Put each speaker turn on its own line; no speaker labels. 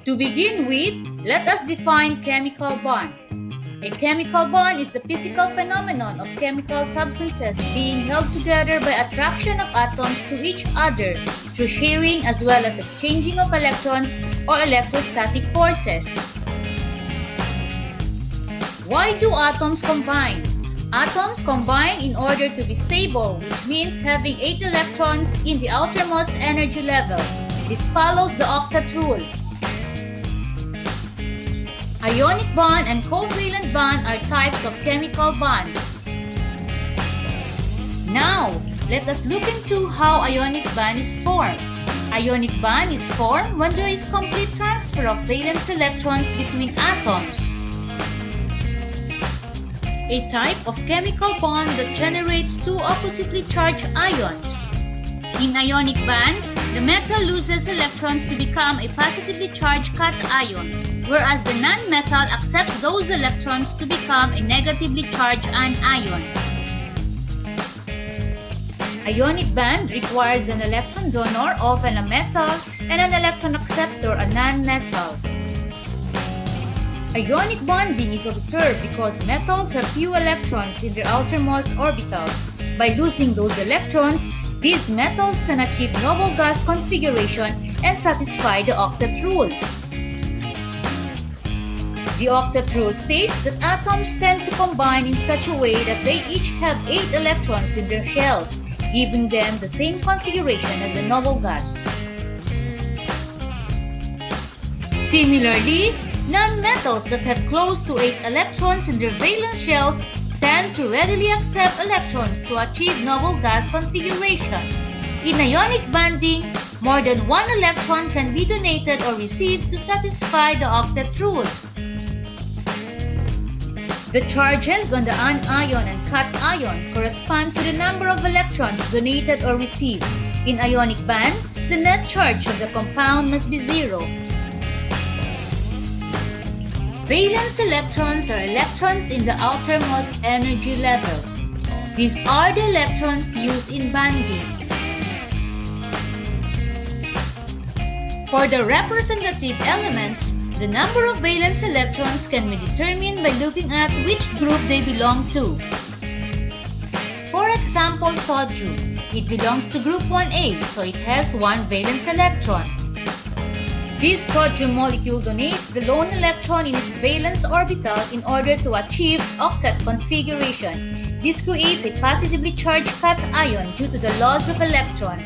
To begin with, let us define chemical bond. A chemical bond is the physical phenomenon of chemical substances being held together by attraction of atoms to each other through sharing as well as exchanging of electrons or electrostatic forces. Why do atoms combine? Atoms combine in order to be stable, which means having 8 electrons in the outermost energy level. This follows the octet rule. Ionic bond and covalent bond are types of chemical bonds. Now, let us look into how ionic bond is formed. Ionic bond is formed when there is complete transfer of valence electrons between atoms. A type of chemical bond that generates two oppositely charged ions. In ionic band, the metal loses electrons to become a positively charged cation, whereas the non-metal accepts those electrons to become a negatively charged anion. Ionic band requires an electron donor, often a metal, and an electron acceptor, a non-metal. Ionic bonding is observed because metals have few electrons in their outermost orbitals. By losing those electrons, these metals can achieve noble gas configuration and satisfy the octet rule. The octet rule states that atoms tend to combine in such a way that they each have 8 electrons in their shells, giving them the same configuration as the noble gas. Similarly, non-metals that have close to 8 electrons in their valence shells tend to readily accept electrons to achieve noble gas configuration. In ionic bonding, more than one electron can be donated or received to satisfy the octet rule. The charges on the anion and cation correspond to the number of electrons donated or received. In ionic band, the net charge of the compound must be 0. Valence electrons are electrons in the outermost energy level. These are the electrons used in bonding. For the representative elements, the number of valence electrons can be determined by looking at which group they belong to. For example, sodium. It belongs to group 1A, so it has 1 valence electron. This sodium molecule donates the lone electron in its valence orbital in order to achieve octet configuration. This creates a positively charged cation due to the loss of electron.